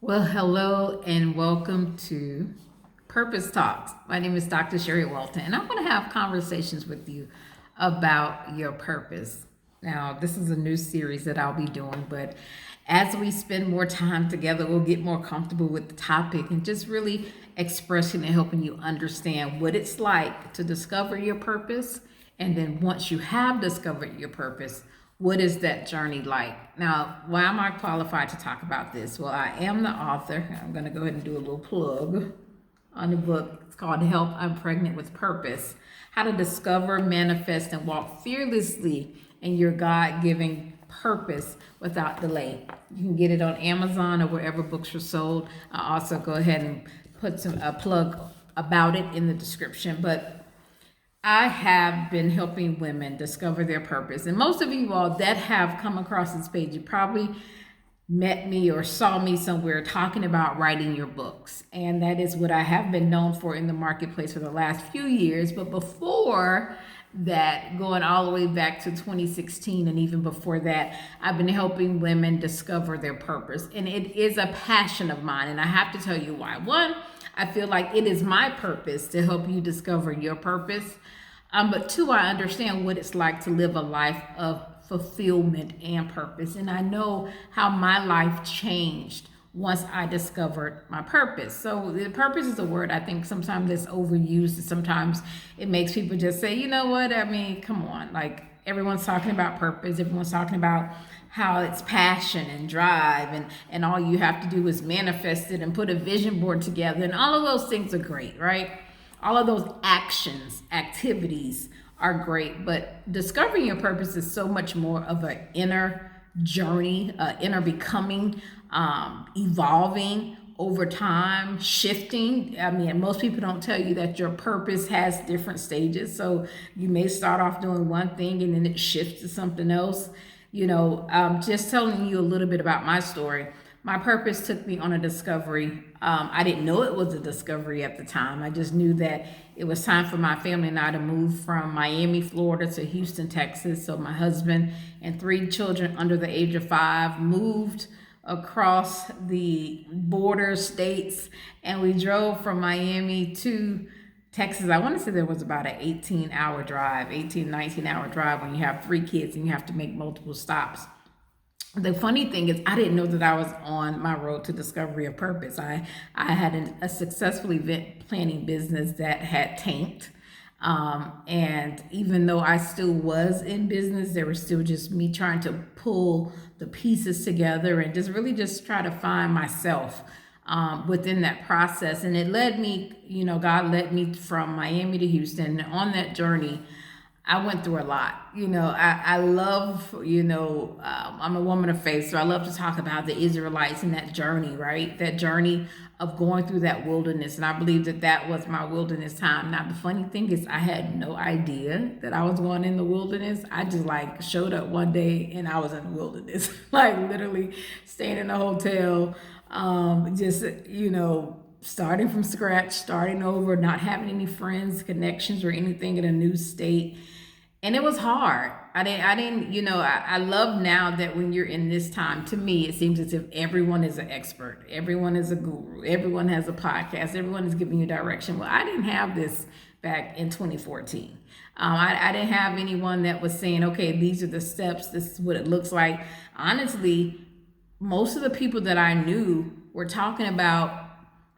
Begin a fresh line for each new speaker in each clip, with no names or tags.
Well, hello and welcome to Purpose Talks. My name is Dr. Sherrie Walton, and I want to have conversations with you about your purpose. Now, this is a new series that I'll be doing, but as we spend more time together, we'll get more comfortable with the topic and just really expressing and helping you understand what it's like to discover your purpose. And then once you have discovered your purpose, what is that journey like? Now, why am I qualified to talk about this? Well, I am the author. I'm going to go ahead and do a little plug on the book. It's called Help, I'm Pregnant with Purpose: How to Discover, Manifest, and Walk Fearlessly in Your God-Given Purpose Without Delay. You can get it on Amazon or wherever books are sold. I'll also go ahead and put a plug about it in the description. But I have been helping women discover their purpose. And most of you all that have come across this page, you probably met me or saw me somewhere talking about writing your books. And that is what I have been known for in the marketplace for the last few years. But before that, going all the way back to 2016 and even before that, I've been helping women discover their purpose. And it is a passion of mine. And I have to tell you why. One, I feel like it is my purpose to help you discover your purpose. But two, I understand what it's like to live a life of fulfillment and purpose. And I know how my life changed once I discovered my purpose. So the purpose is a word I think sometimes it's overused. And sometimes it makes people just say, you know what? I mean, come on. Like everyone's talking about purpose. Everyone's talking about how it's passion and drive, and all you have to do is manifest it and put a vision board together. And all of those things are great, right? All of those actions, activities are great, but discovering your purpose is so much more of an inner journey, inner becoming, evolving over time, shifting. I mean, most people don't tell you that your purpose has different stages. So you may start off doing one thing and then it shifts to something else. Just telling you a little bit about my story. My purpose took me on a discovery. I didn't know it was a discovery at the time. I just knew that it was time for my family and I to move from Miami, Florida to Houston, Texas. So my husband and three children under the age of 5 moved across the border states, and we drove from Miami to Texas. I want to say there was about an 19-hour drive when you have 3 kids and you have to make multiple stops. The funny thing is I didn't know that I was on my road to discovery of purpose. I had a successful event planning business that had tanked. And even though I still was in business, there was still just me trying to pull the pieces together and just really just try to find myself within that process. And it led me, God led me from Miami to Houston. And on that journey, I went through a lot. I love, I'm a woman of faith, so I love to talk about the Israelites and that journey, right? That journey of going through that wilderness. And I believe that that was my wilderness time. Now, the funny thing is I had no idea that I was going in the wilderness. I just showed up one day and I was in the wilderness, literally staying in a hotel, starting from scratch, starting over, not having any friends, connections, or anything in a new state. And it was hard. I love now that when you're in this time, to me, it seems as if everyone is an expert. Everyone is a guru. Everyone has a podcast. Everyone is giving you direction. Well, I didn't have this back in 2014. I didn't have anyone that was saying, okay, these are the steps. This is what it looks like. Honestly, most of the people that I knew were talking about,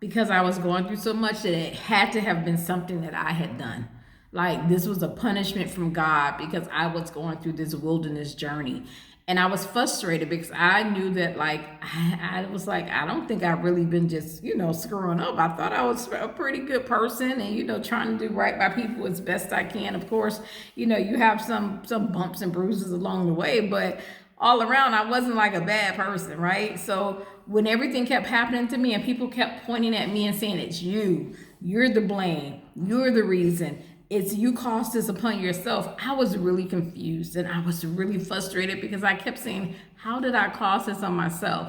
because I was going through so much, that it had to have been something that I had done. Like this was a punishment from God because I was going through this wilderness journey. And I was frustrated because I knew that I was like, I don't think I've really been just, screwing up. I thought I was a pretty good person and, trying to do right by people as best I can. Of course, you have some bumps and bruises along the way, but all around, I wasn't like a bad person, right? So when everything kept happening to me and people kept pointing at me and saying, it's you're the blame, you're the reason, it's you caused this upon yourself, I was really confused and I was really frustrated because I kept saying, how did I cause this on myself?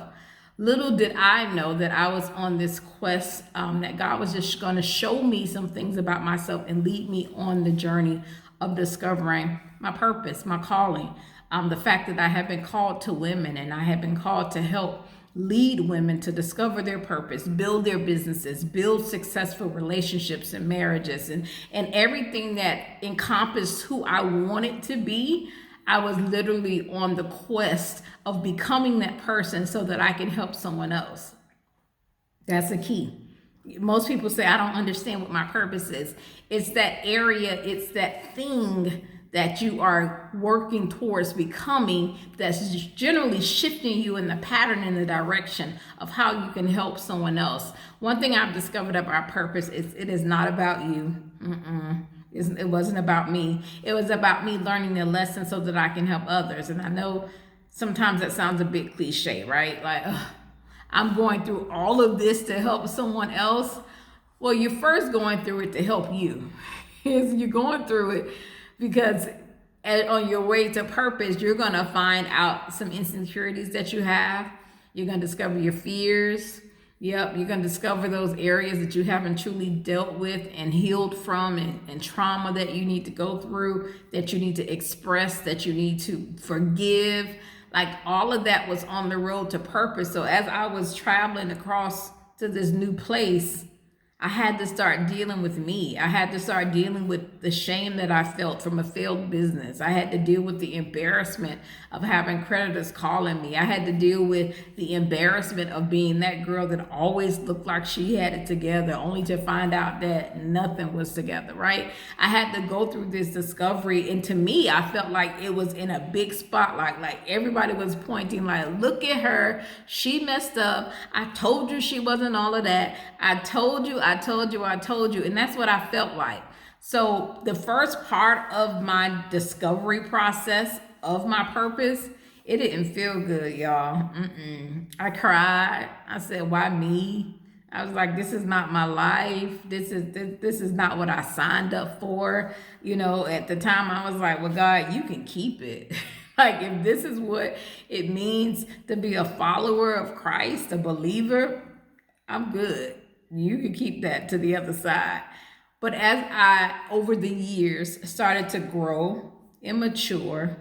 Little did I know that I was on this quest, that God was just going to show me some things about myself and lead me on the journey of discovering my purpose, my calling. The fact that I have been called to women and I have been called to help lead women to discover their purpose, build their businesses, build successful relationships and marriages, and everything that encompassed who I wanted to be. I was literally on the quest of becoming that person so that I can help someone else. That's the key. Most people say, I don't understand what my purpose is. It's that area, it's that thing that you are working towards becoming that's generally shifting you in the pattern, in the direction of how you can help someone else. One thing I've discovered about purpose is it is not about you. It wasn't about me. It was about me learning the lesson so that I can help others. And I know sometimes that sounds a bit cliche, right? Like, I'm going through all of this to help someone else. Well, you're first going through it to help you. You're going through it because on your way to purpose, you're going to find out some insecurities that you have. You're going to discover your fears. Yep, you're going to discover those areas that you haven't truly dealt with and healed from, and trauma that you need to go through, that you need to express, that you need to forgive. Like, all of that was on the road to purpose. So as I was traveling across to this new place, I had to start dealing with me. I had to start dealing with the shame that I felt from a failed business. I had to deal with the embarrassment of having creditors calling me. I had to deal with the embarrassment of being that girl that always looked like she had it together, only to find out that nothing was together, right? I had to go through this discovery. And to me, I felt like it was in a big spotlight. Like, everybody was pointing, like, look at her. She messed up. I told you she wasn't all of that. I told you. And that's what I felt like. So the first part of my discovery process of my purpose, it didn't feel good, y'all. I cried. I said, why me? I was like, this is not my life. This is not what I signed up for. You know, at the time I was like, well, God, you can keep it. Like, if this is what it means to be a follower of Christ, a believer, I'm good. You can keep that to the other side. But as I, over the years, started to grow and mature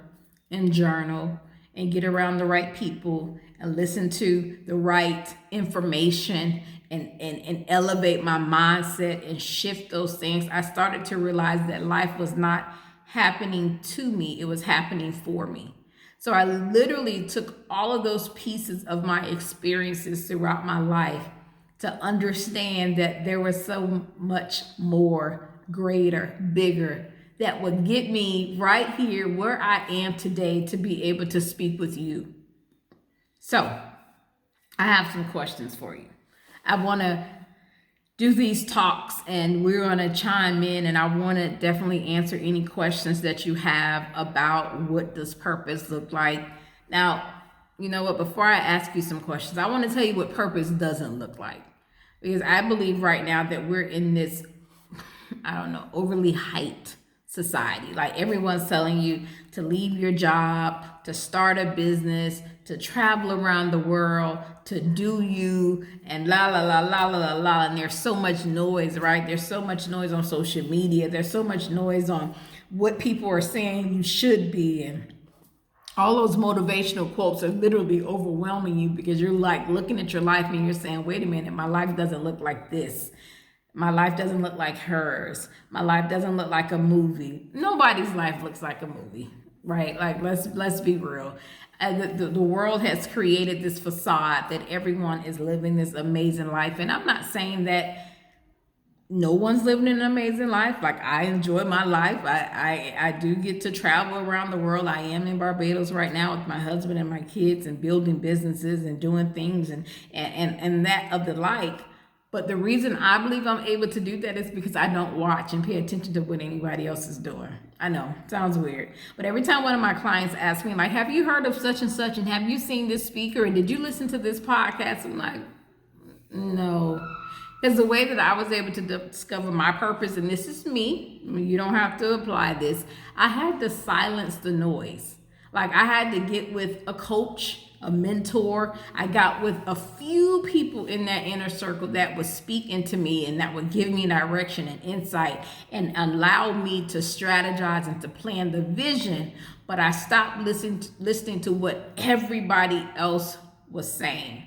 and journal and get around the right people and listen to the right information and elevate my mindset and shift those things, I started to realize that life was not happening to me. It was happening for me. So I literally took all of those pieces of my experiences throughout my life to understand that there was so much more, greater, bigger, that would get me right here where I am today to be able to speak with you. So I have some questions for you. I want to do these talks and we're going to chime in, and I want to definitely answer any questions that you have about what does purpose look like. Now, you know what, before I ask you some questions, I want to tell you what purpose doesn't look like. Because I believe right now that we're in this, overly hyped society. Like, everyone's telling you to leave your job, to start a business, to travel around the world, to do you, and la la la la la la la. And there's so much noise, right? There's so much noise on social media. There's so much noise on what people are saying you should be, and all those motivational quotes are literally overwhelming you because you're like looking at your life and you're saying, wait a minute, my life doesn't look like this. My life doesn't look like hers. My life doesn't look like a movie. Nobody's life looks like a movie, right? Like, let's be real. The world has created this facade that everyone is living this amazing life. And I'm not saying that no one's living an amazing life. Like, I enjoy my life. I do get to travel around the world. I am in Barbados right now with my husband and my kids and building businesses and doing things and that of the like. But the reason I believe I'm able to do that is because I don't watch and pay attention to what anybody else is doing. I know, sounds weird. But every time one of my clients asks me, like, have you heard of such and such? And have you seen this speaker? And did you listen to this podcast? I'm like, no. Because the way that I was able to discover my purpose, and this is me, you don't have to apply this, I had to silence the noise. Like, I had to get with a coach, a mentor. I got with a few people in that inner circle that would speak into me and that would give me direction and insight and allow me to strategize and to plan the vision. But I stopped listening to what everybody else was saying.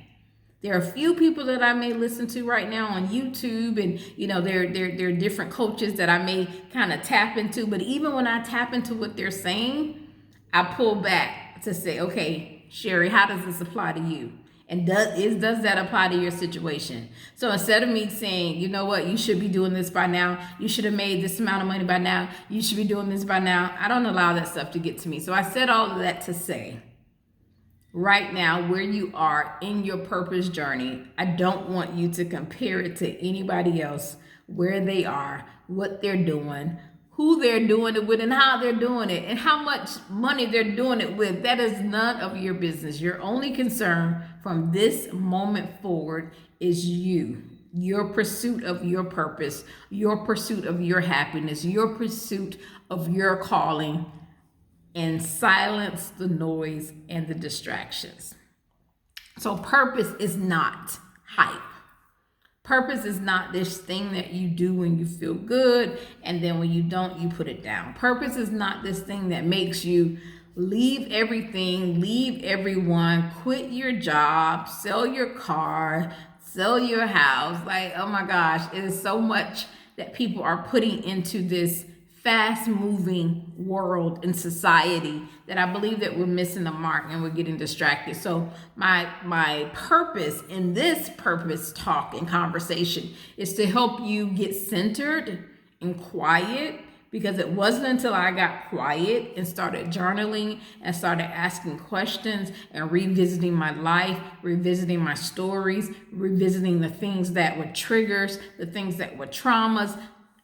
There are a few people that I may listen to right now on YouTube, and there are different coaches that I may kind of tap into. But even when I tap into what they're saying, I pull back to say, okay, Sherrie, how does this apply to you? And does that apply to your situation? So instead of me saying, you know what, you should be doing this by now, you should have made this amount of money by now, you should be doing this by now, I don't allow that stuff to get to me. So I said all of that to say, right now, where you are in your purpose journey, I don't want you to compare it to anybody else, where they are, what they're doing, who they're doing it with, and how they're doing it, and how much money they're doing it with. That is none of your business. Your only concern from this moment forward is you, your pursuit of your purpose, your pursuit of your happiness, your pursuit of your calling, and silence the noise and the distractions. So purpose is not hype. Purpose is not this thing that you do when you feel good, and then when you don't, you put it down. Purpose is not this thing that makes you leave everything, leave everyone, quit your job, sell your car, sell your house. Like, oh my gosh, it is so much that people are putting into this fast-moving world and society that I believe that we're missing the mark and we're getting distracted. So my purpose in this purpose talk and conversation is to help you get centered and quiet, because it wasn't until I got quiet and started journaling and started asking questions and revisiting my life, revisiting my stories, revisiting the things that were triggers, the things that were traumas.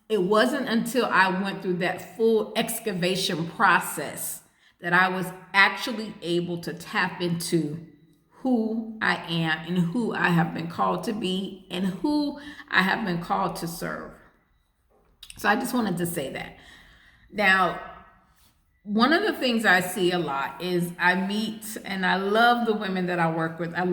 It wasn't until I went through that full excavation process that I was actually able to tap into who I am and who I have been called to be and who I have been called to serve. So I just wanted to say that. Now, one of the things I see a lot is I meet, and I love the women that I work with. I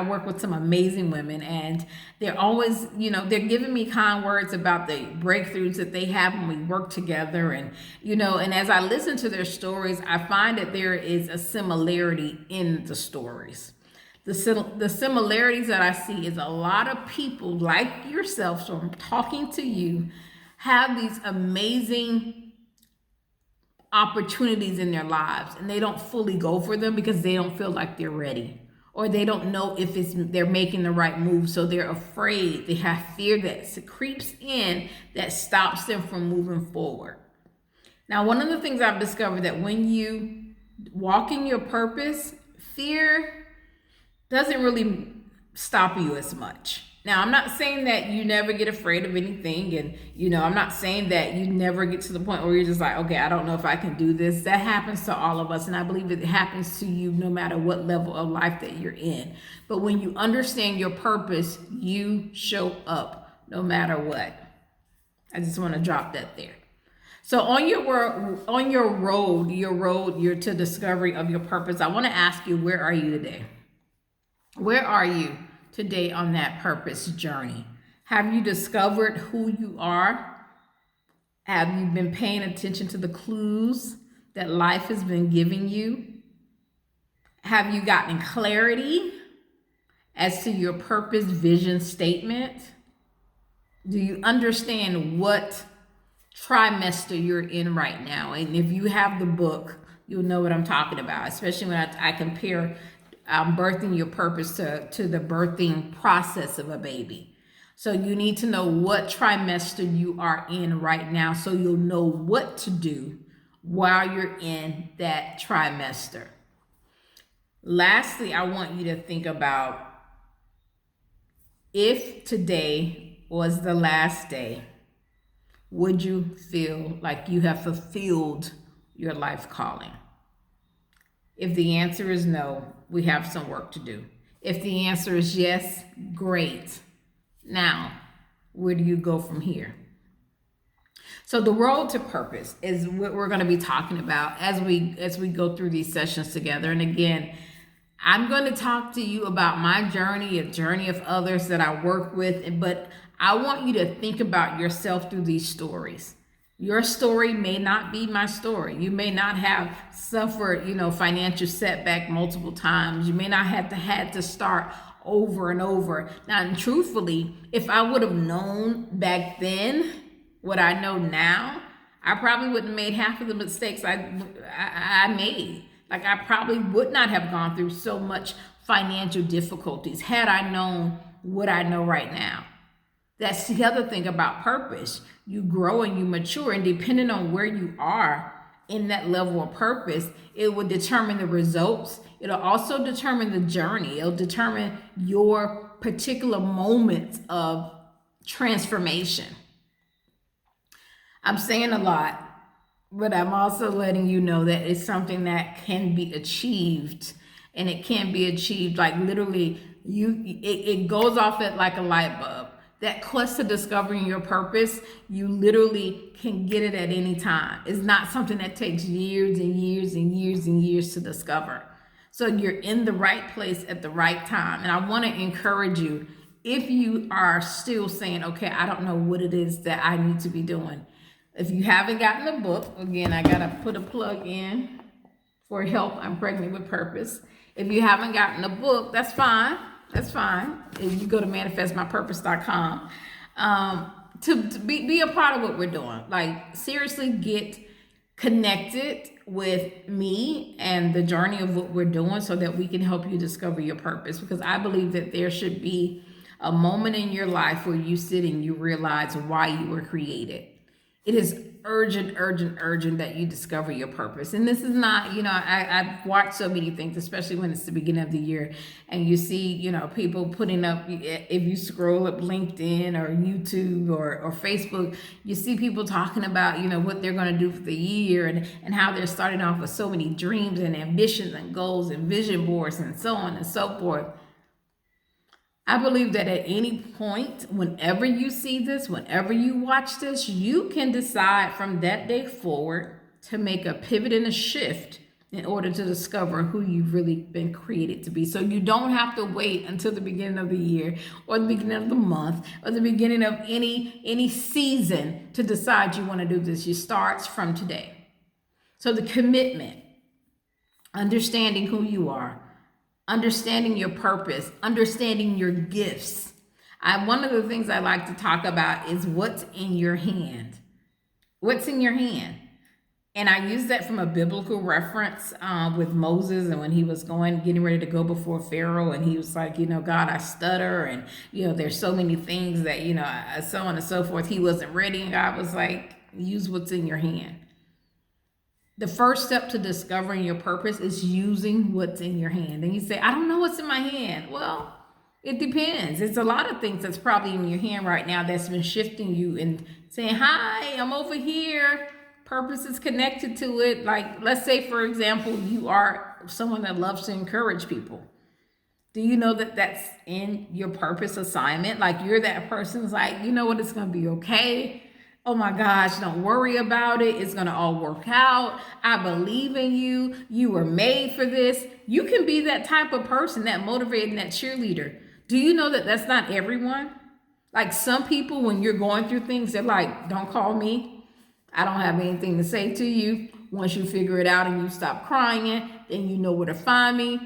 work with some amazing women, and they're always, they're giving me kind words about the breakthroughs that they have when we work together. And, and as I listen to their stories, I find that there is a similarity in the stories. The similarities that I see is a lot of people like yourself, so I'm talking to you, have these amazing opportunities in their lives, and they don't fully go for them because they don't feel like they're ready, or they don't know if they're making the right move. So they're afraid. They have fear that creeps in that stops them from moving forward. Now, one of the things I've discovered that when you walk in your purpose, fear doesn't really stop you as much. Now, I'm not saying that you never get afraid of anything, and I'm not saying that you never get to the point where you're just like, okay, I don't know if I can do this. That happens to all of us, and I believe it happens to you no matter what level of life that you're in. But when you understand your purpose, you show up no matter what. I just want to drop that there. So on your road to discovery of your purpose, I want to ask you, where are you today? Where are you today on that purpose journey? Have you discovered who you are? Have you been paying attention to the clues that life has been giving you? Have you gotten clarity as to your purpose vision statement? Do you understand what trimester you're in right now? And if you have the book, you'll know what I'm talking about, especially when I compare birthing your purpose to the birthing process of a baby. So you need to know what trimester you are in right now, so you'll know what to do while you're in that trimester. Lastly, I want you to think about, if today was the last day, would you feel like you have fulfilled your life calling? If the answer is no, we have some work to do. If the answer is yes, great. Now, where do you go from here? So the road to purpose is what we're going to be talking about as we go through these sessions together. And again, I'm going to talk to you about my journey, a journey of others that I work with, but I want you to think about yourself through these stories. Your story may not be my story. You may not have suffered, financial setback multiple times. You may not have had to start over and over. Now, and truthfully, if I would have known back then what I know now, I probably wouldn't have made half of the mistakes I made. Like, I probably would not have gone through so much financial difficulties had I known what I know right now. That's the other thing about purpose. You grow and you mature, and depending on where you are in that level of purpose, it will determine the results. It'll also determine the journey. It'll determine your particular moments of transformation. I'm saying a lot, but I'm also letting you know that it's something that can be achieved, and it can be achieved like literally it goes off at like a light bulb. That quest to discovering your purpose, you literally can get it at any time. It's not something that takes years and years and years and years to discover. So you're in the right place at the right time. And I want to encourage you, if you are still saying, okay, I don't know what it is that I need to be doing. If you haven't gotten the book, again, I got to put a plug in for Help, I'm Pregnant with Purpose. If you haven't gotten the book, that's fine. That's fine. If you go to manifestmypurpose.com to be a part of what we're doing. Like, seriously, get connected with me and the journey of what we're doing so that we can help you discover your purpose. Because I believe that there should be a moment in your life where you sit and you realize why you were created. It is urgent that you discover your purpose. And this is not, I've watched so many things, especially when it's the beginning of the year, and you see, people putting up, if you scroll up LinkedIn or YouTube or Facebook, you see people talking about, what they're going to do for the year and how they're starting off with so many dreams and ambitions and goals and vision boards and so on and so forth. I believe that at any point, whenever you see this, whenever you watch this, you can decide from that day forward to make a pivot and a shift in order to discover who you've really been created to be. So you don't have to wait until the beginning of the year or the beginning of the month or the beginning of any season to decide you want to do this. It starts from today. So the commitment, understanding who you are, understanding your purpose, understanding your gifts. One of the things I like to talk about is what's in your hand. What's in your hand? And I use that from a biblical reference with Moses, and when he was getting ready to go before Pharaoh, and he was like, God, I stutter, and there's so many things that, so on and so forth. He wasn't ready, and God was like, use what's in your hand. The first step to discovering your purpose is using what's in your hand. And you say, I don't know what's in my hand. Well, it depends. It's a lot of things that's probably in your hand right now that's been shifting you and saying, hi, I'm over here. Purpose is connected to it. Like, let's say, for example, you are someone that loves to encourage people. Do you know that that's in your purpose assignment? Like, you're that person who's like, you know what, it's going to be okay. Oh my gosh, don't worry about it. It's going to all work out. I believe in you. You were made for this. You can be that type of person, that motivated, that cheerleader. Do you know that that's not everyone? Like, some people, when you're going through things, they're like, don't call me. I don't have anything to say to you. Once you figure it out and you stop crying, then you know where to find me.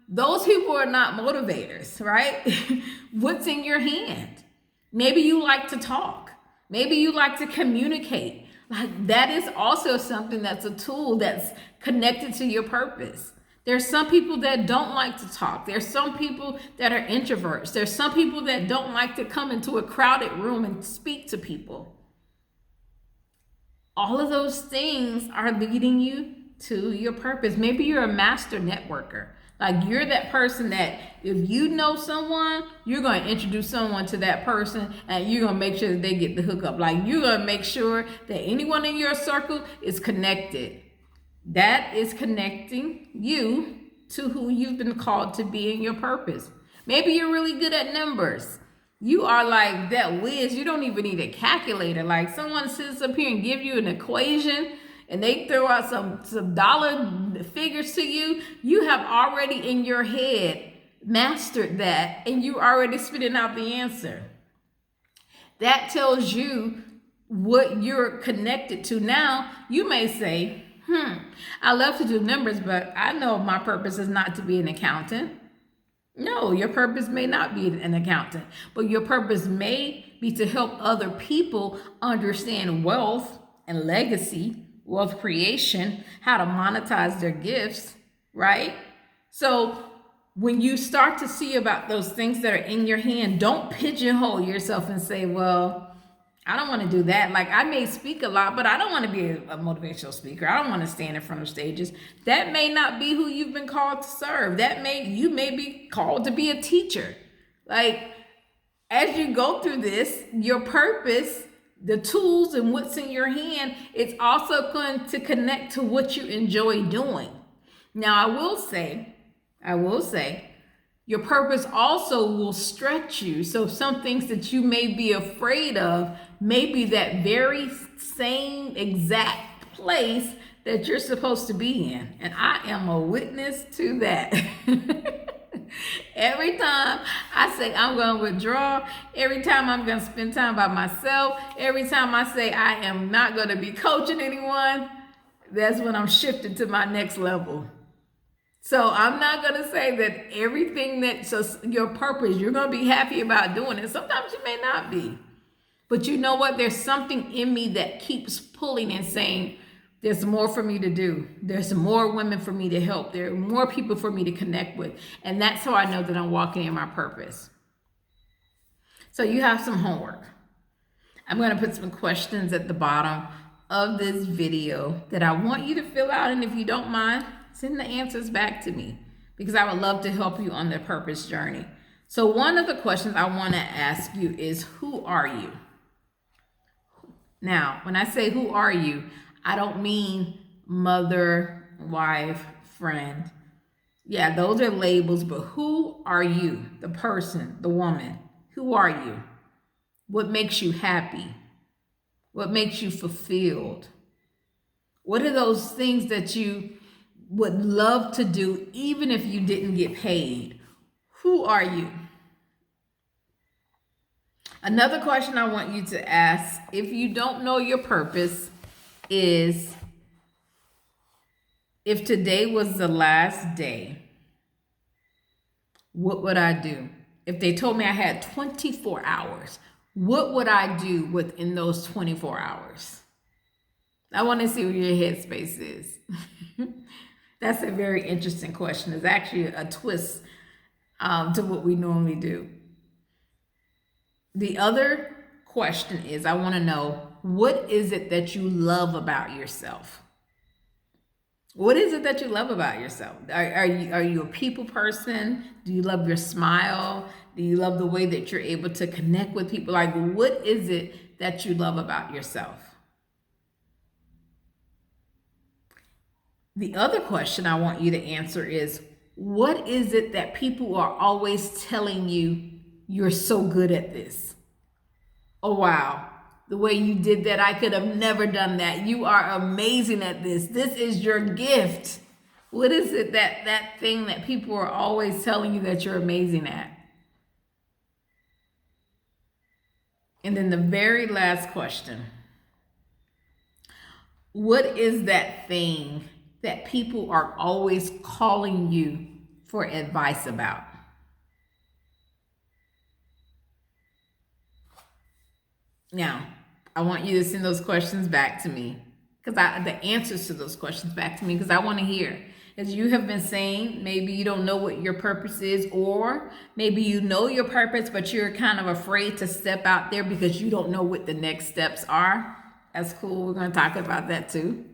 Those people are not motivators, right? What's in your hand? Maybe you like to talk. Maybe you like to communicate. Like, that is also something that's a tool that's connected to your purpose. There's some people that don't like to talk. There's some people that are introverts. There's some people that don't like to come into a crowded room and speak to people. All of those things are leading you to your purpose. Maybe you're a master networker. Like, you're that person that if you know someone, you're going to introduce someone to that person, and you're going to make sure that they get the hookup. Like, you're going to make sure that anyone in your circle is connected. That is connecting you to who you've been called to be in your purpose. Maybe you're really good at numbers. You are like that whiz. You don't even need a calculator. Like, someone sits up here and give you an equation, and they throw out some dollar figures to you, you have already in your head mastered that, and you already spitting out the answer. That tells you what you're connected to. Now, you may say, I love to do numbers, but I know my purpose is not to be an accountant. No, your purpose may not be an accountant, but your purpose may be to help other people understand wealth and legacy, wealth creation, how to monetize their gifts, right? So when you start to see about those things that are in your hand, don't pigeonhole yourself and say, well, I don't want to do that. Like, I may speak a lot, but I don't want to be a motivational speaker. I don't want to stand in front of stages. That may not be who you've been called to serve. You may be called to be a teacher. Like, as you go through this, your purpose, the tools and what's in your hand, it's also going to connect to what you enjoy doing. Now, I will say, your purpose also will stretch you. So some things that you may be afraid of may be that very same exact place that you're supposed to be in. And I am a witness to that. Every time I say I'm going to withdraw, every time I'm going to spend time by myself, every time I say I am not going to be coaching anyone, that's when I'm shifting to my next level. So I'm not going to say that everything that's your purpose, you're going to be happy about doing it. Sometimes you may not be. But you know what? There's something in me that keeps pulling and saying, there's more for me to do. There's more women for me to help. There are more people for me to connect with. And that's how I know that I'm walking in my purpose. So you have some homework. I'm going to put some questions at the bottom of this video that I want you to fill out. And if you don't mind, send the answers back to me, because I would love to help you on the purpose journey. So one of the questions I want to ask you is, who are you? Now, when I say who are you, I don't mean mother, wife, friend. Yeah, those are labels, but who are you? The person, the woman. Who are you? What makes you happy? What makes you fulfilled? What are those things that you would love to do even if you didn't get paid? Who are you? Another question I want you to ask, if you don't know your purpose, is, if today was the last day, what would I do? If they told me I had 24 hours, what would I do within those 24 hours? I want to see where your headspace is. That's a very interesting question. It's actually a twist to what we normally do. The other question is, I want to know, what is it that you love about yourself? What is it that you love about yourself? Are you a people person? Do you love your smile? Do you love the way that you're able to connect with people? Like, what is it that you love about yourself? The other question I want you to answer is, what is it that people are always telling you, you're so good at this? Oh, wow. The way you did that, I could have never done that. You are amazing at this. This is your gift. What is it that thing that people are always telling you that you're amazing at? And then the very last question. What is that thing that people are always calling you for advice about? Now, I want you to send those questions back to me, because the answers to those questions back to me, because I want to hear. As you have been saying, maybe you don't know what your purpose is, or maybe you know your purpose, but you're kind of afraid to step out there because you don't know what the next steps are. That's cool. We're going to talk about that too.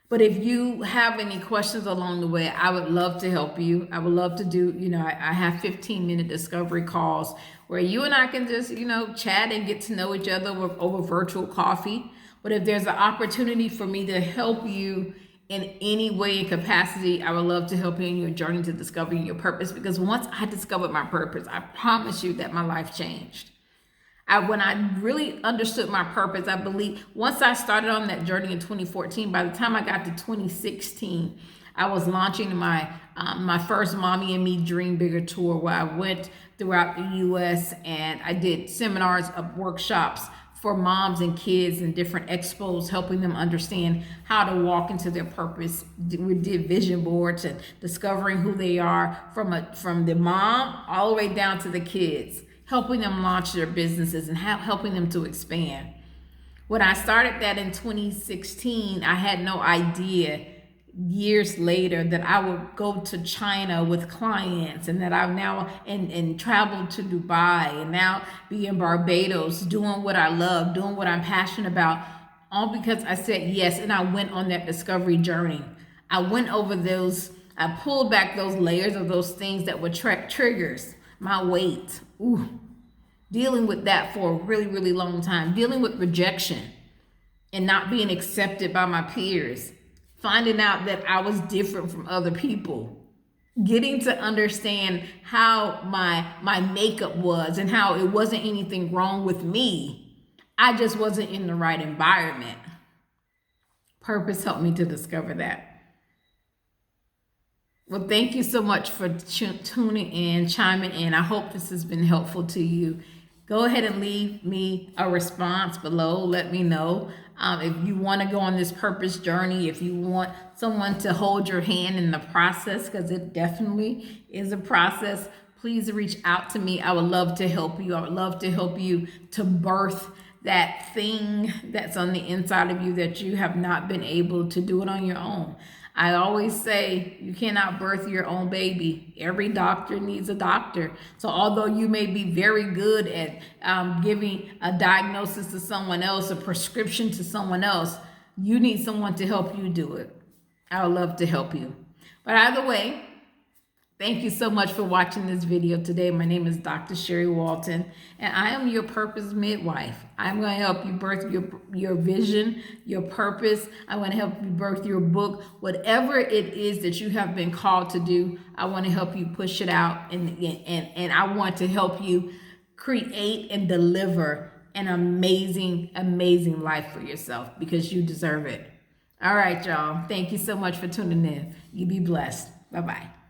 But if you have any questions along the way, I would love to help you. I would love to do, I have 15-minute discovery calls where you and I can just, chat and get to know each other over virtual coffee. But if there's an opportunity for me to help you in any way and capacity, I would love to help you in your journey to discovering your purpose. Because once I discovered my purpose, I promise you that my life changed. When I really understood my purpose, I believe once I started on that journey in 2014, by the time I got to 2016, I was launching my first Mommy and Me Dream Bigger tour, where I went throughout the U.S. and I did seminars, workshops for moms and kids and different expos, helping them understand how to walk into their purpose. We did vision boards and discovering who they are from the mom all the way down to the kids, helping them launch their businesses and helping them to expand. When I started that in 2016, I had no idea years later that I would go to China with clients, and that I've now and traveled to Dubai, and now be in Barbados doing what I love, doing what I'm passionate about, all because I said yes and I went on that discovery journey. I went over those, I pulled back those layers of those things that were triggers, my weight, dealing with that for a really, really long time, dealing with rejection and not being accepted by my peers, finding out that I was different from other people, getting to understand how my makeup was and how it wasn't anything wrong with me. I just wasn't in the right environment. Purpose helped me to discover that. Well, thank you so much for tuning in, chiming in. I hope this has been helpful to you. Go ahead and leave me a response below. Let me know if you want to go on this purpose journey, if you want someone to hold your hand in the process, because it definitely is a process. Please reach out to me. I would love to help you. I would love to help you to birth that thing that's on the inside of you that you have not been able to do it on your own. I always say you cannot birth your own baby. Every doctor needs a doctor. So although you may be very good at giving a diagnosis to someone else, a prescription to someone else, you need someone to help you do it. I would love to help you. But either way, thank you so much for watching this video today. My name is Dr. Sherrie Walton, and I am your purpose midwife. I'm going to help you birth your vision, your purpose. I'm going to help you birth your book. Whatever it is that you have been called to do, I want to help you push it out, and I want to help you create and deliver an amazing, amazing life for yourself, because you deserve it. All right, y'all. Thank you so much for tuning in. You be blessed. Bye-bye.